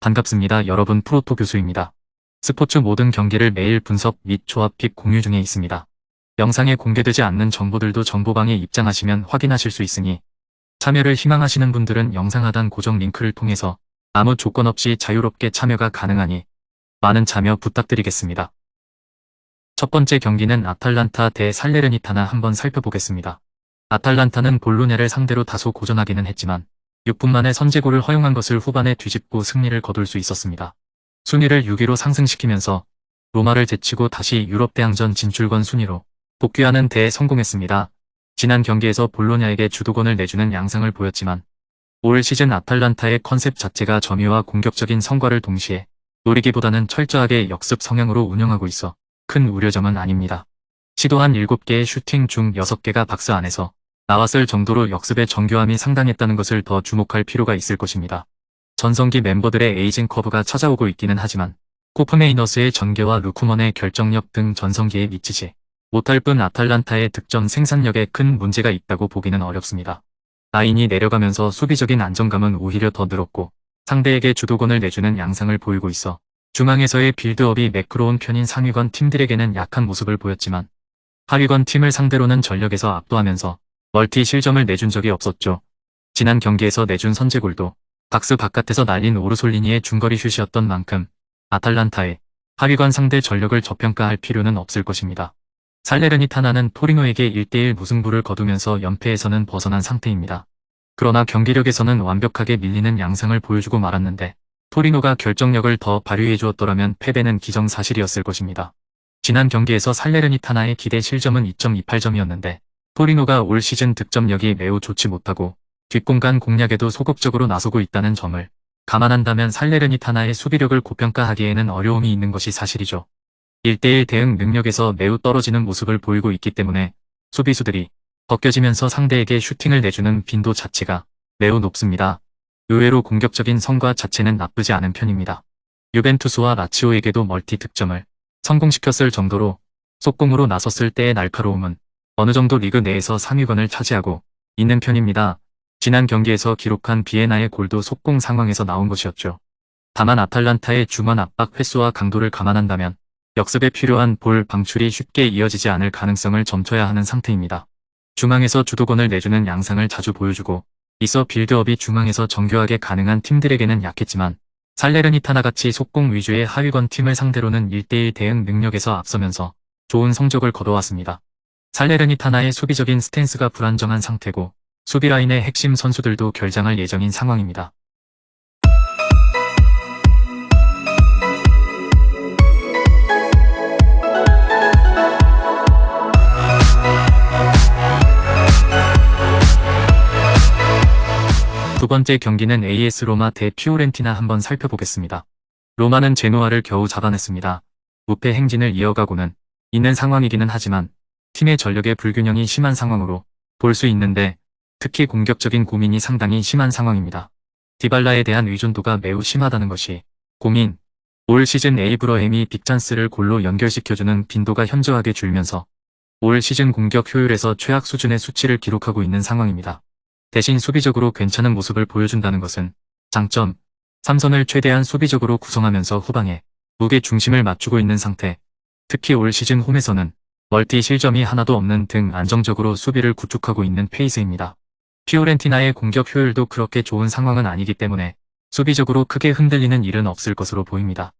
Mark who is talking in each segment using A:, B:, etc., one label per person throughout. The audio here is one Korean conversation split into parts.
A: 반갑습니다. 여러분, 프로토 교수입니다. 스포츠 모든 경기를 매일 분석 및 조합 픽 공유 중에 있습니다. 영상에 공개되지 않는 정보들도 정보방에 입장하시면 확인하실 수 있으니 참여를 희망하시는 분들은 영상 하단 고정 링크를 통해서 아무 조건 없이 자유롭게 참여가 가능하니 많은 참여 부탁드리겠습니다. 첫 번째 경기는 아탈란타 대 살레르니타나 한번 살펴보겠습니다. 아탈란타는 볼로냐를 상대로 다소 고전하기는 했지만 6분 만에 선제골을 허용한 것을 후반에 뒤집고 승리를 거둘 수 있었습니다. 순위를 6위로 상승시키면서 로마를 제치고 다시 유럽 대항전 진출권 순위로 복귀하는 데에 성공했습니다. 지난 경기에서 볼로냐에게 주도권을 내주는 양상을 보였지만 올 시즌 아탈란타의 컨셉 자체가 점유와 공격적인 성과를 동시에 노리기보다는 철저하게 역습 성향으로 운영하고 있어 큰 우려점은 아닙니다. 시도한 7개의 슈팅 중 6개가 박스 안에서 나왔을 정도로 역습의 정교함이 상당했다는 것을 더 주목할 필요가 있을 것입니다. 전성기 멤버들의 에이징 커브가 찾아오고 있기는 하지만 코프메이너스의 전개와 루쿠먼의 결정력 등 전성기에 미치지 못할 뿐 아탈란타의 득점 생산력에 큰 문제가 있다고 보기는 어렵습니다. 라인이 내려가면서 수비적인 안정감은 오히려 더 늘었고 상대에게 주도권을 내주는 양상을 보이고 있어 중앙에서의 빌드업이 매끄러운 편인 상위권 팀들에게는 약한 모습을 보였지만 하위권 팀을 상대로는 전력에서 압도하면서 멀티 실점을 내준 적이 없었죠. 지난 경기에서 내준 선제골도 박스 바깥에서 날린 오르솔리니의 중거리 슛이었던 만큼 아탈란타의 하위권 상대 전력을 저평가할 필요는 없을 것입니다. 살레르니타나는 토리노에게 1대1 무승부를 거두면서 연패에서는 벗어난 상태입니다. 그러나 경기력에서는 완벽하게 밀리는 양상을 보여주고 말았는데 토리노가 결정력을 더 발휘해 주었더라면 패배는 기정사실이었을 것입니다. 지난 경기에서 살레르니타나의 기대 실점은 2.28점이었는데 토리노가 올 시즌 득점력이 매우 좋지 못하고 뒷공간 공략에도 소극적으로 나서고 있다는 점을 감안한다면 살레르니타나의 수비력을 고평가하기에는 어려움이 있는 것이 사실이죠. 1대1 대응 능력에서 매우 떨어지는 모습을 보이고 있기 때문에 수비수들이 벗겨지면서 상대에게 슈팅을 내주는 빈도 자체가 매우 높습니다. 의외로 공격적인 성과 자체는 나쁘지 않은 편입니다. 유벤투스와 라치오에게도 멀티 득점을 성공시켰을 정도로 속공으로 나섰을 때의 날카로움은 어느 정도 리그 내에서 상위권을 차지하고 있는 편입니다. 지난 경기에서 기록한 비에나의 골도 속공 상황에서 나온 것이었죠. 다만 아탈란타의 중원 압박 횟수와 강도를 감안한다면 역습에 필요한 볼 방출이 쉽게 이어지지 않을 가능성을 점쳐야 하는 상태입니다. 중앙에서 주도권을 내주는 양상을 자주 보여주고 있어 빌드업이 중앙에서 정교하게 가능한 팀들에게는 약했지만 살레르니타나같이 속공 위주의 하위권 팀을 상대로는 1대1 대응 능력에서 앞서면서 좋은 성적을 거둬왔습니다. 살레르니타나의 수비적인 스탠스가 불안정한 상태고 수비라인의 핵심 선수들도 결장할 예정인 상황입니다. 두 번째 경기는 AS 로마 대 피오렌티나 한번 살펴보겠습니다. 로마는 제노아를 겨우 잡아냈습니다. 무패 행진을 이어가고는 있는 상황이기는 하지만 팀의 전력의 불균형이 심한 상황으로 볼 수 있는데 특히 공격적인 고민이 상당히 심한 상황입니다. 디발라에 대한 의존도가 매우 심하다는 것이 고민. 올 시즌 에이브러햄이 빅찬스를 골로 연결시켜주는 빈도가 현저하게 줄면서 올 시즌 공격 효율에서 최악 수준의 수치를 기록하고 있는 상황입니다. 대신 수비적으로 괜찮은 모습을 보여준다는 것은 장점. 3선을 최대한 수비적으로 구성하면서 후방에 무게 중심을 맞추고 있는 상태. 특히 올 시즌 홈에서는 멀티 실점이 하나도 없는 등 안정적으로 수비를 구축하고 있는 페이스입니다. 피오렌티나의 공격 효율도 그렇게 좋은 상황은 아니기 때문에 수비적으로 크게 흔들리는 일은 없을 것으로 보입니다.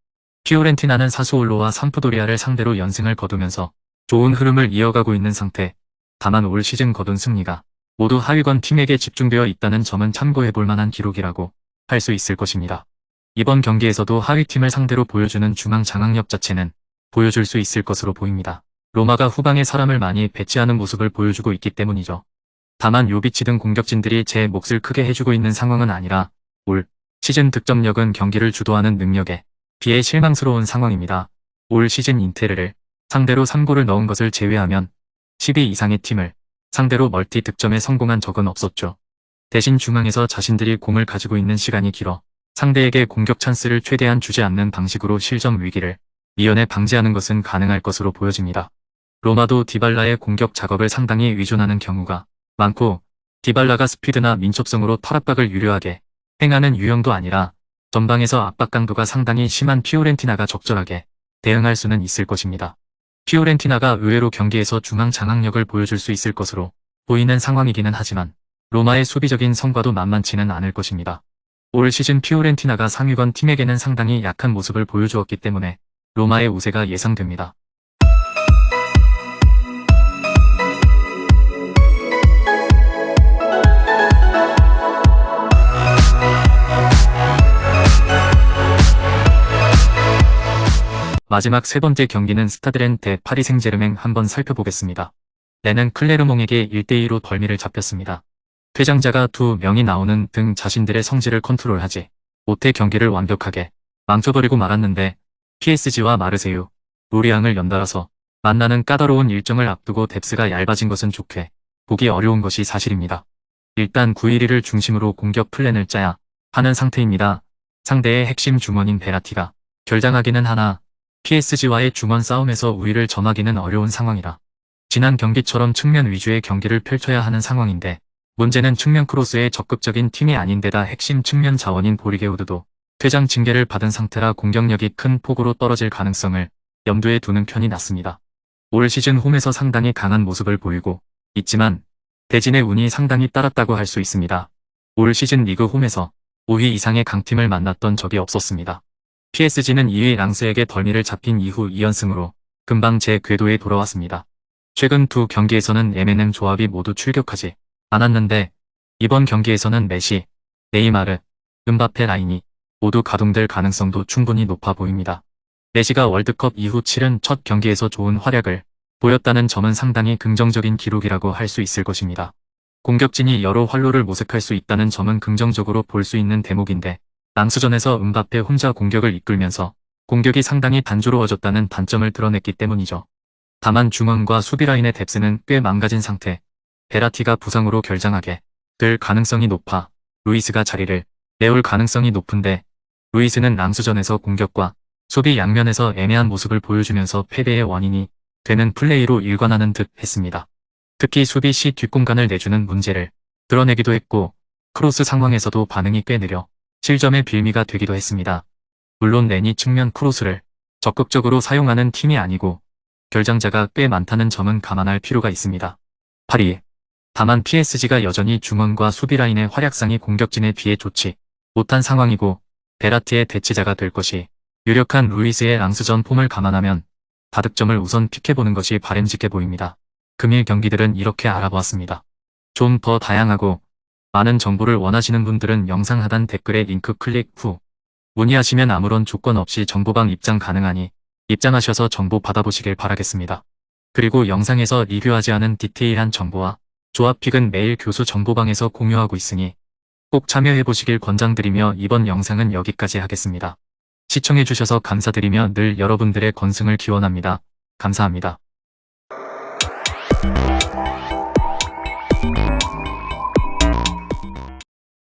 A: 피오렌티나는 사수올로와 삼프도리아를 상대로 연승을 거두면서 좋은 흐름을 이어가고 있는 상태. 다만 올 시즌 거둔 승리가 모두 하위권 팀에게 집중되어 있다는 점은 참고해볼 만한 기록이라고 할 수 있을 것입니다. 이번 경기에서도 하위팀을 상대로 보여주는 중앙 장악력 자체는 보여줄 수 있을 것으로 보입니다. 로마가 후방에 사람을 많이 배치하는 모습을 보여주고 있기 때문이죠. 다만 요비치 등 공격진들이 제 몫을 크게 해주고 있는 상황은 아니라 올 시즌 득점력은 경기를 주도하는 능력에 비해 실망스러운 상황입니다. 올 시즌 인테르를 상대로 3골을 넣은 것을 제외하면 10위 이상의 팀을 상대로 멀티 득점에 성공한 적은 없었죠. 대신 중앙에서 자신들이 공을 가지고 있는 시간이 길어 상대에게 공격 찬스를 최대한 주지 않는 방식으로 실점 위기를 미연에 방지하는 것은 가능할 것으로 보여집니다. 로마도 디발라의 공격 작업을 상당히 의존하는 경우가 많고 디발라가 스피드나 민첩성으로 탈압박을 유려하게 행하는 유형도 아니라 전방에서 압박 강도가 상당히 심한 피오렌티나가 적절하게 대응할 수는 있을 것입니다. 피오렌티나가 의외로 경기에서 중앙 장악력을 보여줄 수 있을 것으로 보이는 상황이기는 하지만 로마의 수비적인 성과도 만만치는 않을 것입니다. 올 시즌 피오렌티나가 상위권 팀에게는 상당히 약한 모습을 보여주었기 때문에 로마의 우세가 예상됩니다. 마지막 세 번째 경기는 스타드렌 대 파리 생제르맹 한번 살펴보겠습니다. 레는 클레르몽에게 1대2로 덜미를 잡혔습니다. 퇴장자가 2명이 나오는 등 자신들의 성질을 컨트롤하지 못해 경기를 완벽하게 망쳐버리고 말았는데 PSG와 마르세유, 로리앙을 연달아서 만나는 까다로운 일정을 앞두고 뎁스가 얇아진 것은 좋게 보기 어려운 것이 사실입니다. 일단 9-1-1을 중심으로 공격 플랜을 짜야 하는 상태입니다. 상대의 핵심 중원인 베라티가 결장하기는 하나 PSG와의 중원 싸움에서 우위를 점하기는 어려운 상황이라 지난 경기처럼 측면 위주의 경기를 펼쳐야 하는 상황인데 문제는 측면 크로스에 적극적인 팀이 아닌데다 핵심 측면 자원인 보리게우드도 퇴장 징계를 받은 상태라 공격력이 큰 폭으로 떨어질 가능성을 염두에 두는 편이 낫습니다. 올 시즌 홈에서 상당히 강한 모습을 보이고 있지만 대진의 운이 상당히 따랐다고 할 수 있습니다. 올 시즌 리그 홈에서 5위 이상의 강팀을 만났던 적이 없었습니다. PSG는 2위 랑스에게 덜미를 잡힌 이후 2연승으로 금방 제 궤도에 돌아왔습니다. 최근 두 경기에서는 M&M 조합이 모두 출격하지 않았는데 이번 경기에서는 메시, 네이마르, 음바페 라인이 모두 가동될 가능성도 충분히 높아 보입니다. 메시가 월드컵 이후 치른 첫 경기에서 좋은 활약을 보였다는 점은 상당히 긍정적인 기록이라고 할 수 있을 것입니다. 공격진이 여러 활로를 모색할 수 있다는 점은 긍정적으로 볼 수 있는 대목인데 랑스전에서 음바페 혼자 공격을 이끌면서 공격이 상당히 단조로워졌다는 단점을 드러냈기 때문이죠. 다만 중원과 수비라인의 뎁스는 꽤 망가진 상태, 베라티가 부상으로 결장하게 될 가능성이 높아 루이스가 자리를 메울 가능성이 높은데 루이스는 랑스전에서 공격과 수비 양면에서 애매한 모습을 보여주면서 패배의 원인이 되는 플레이로 일관하는 듯 했습니다. 특히 수비 시 뒷공간을 내주는 문제를 드러내기도 했고 크로스 상황에서도 반응이 꽤 느려 실점의 빌미가 되기도 했습니다. 물론 렌이 측면 크로스를 적극적으로 사용하는 팀이 아니고 결장자가 꽤 많다는 점은 감안할 필요가 있습니다. 파리. 다만 PSG가 여전히 중원과 수비라인의 활약상이 공격진에 비해 좋지 못한 상황이고 베라티의 대체자가 될 것이 유력한 루이스의 랑스전 폼을 감안하면 다득점을 우선 픽해보는 것이 바람직해 보입니다. 금일 경기들은 이렇게 알아보았습니다. 좀 더 다양하고 많은 정보를 원하시는 분들은 영상 하단 댓글에 링크 클릭 후 문의하시면 아무런 조건 없이 정보방 입장 가능하니 입장하셔서 정보 받아보시길 바라겠습니다. 그리고 영상에서 리뷰하지 않은 디테일한 정보와 조합픽은 매일 교수 정보방에서 공유하고 있으니 꼭 참여해보시길 권장드리며 이번 영상은 여기까지 하겠습니다. 시청해주셔서 감사드리며 늘 여러분들의 건승을 기원합니다. 감사합니다.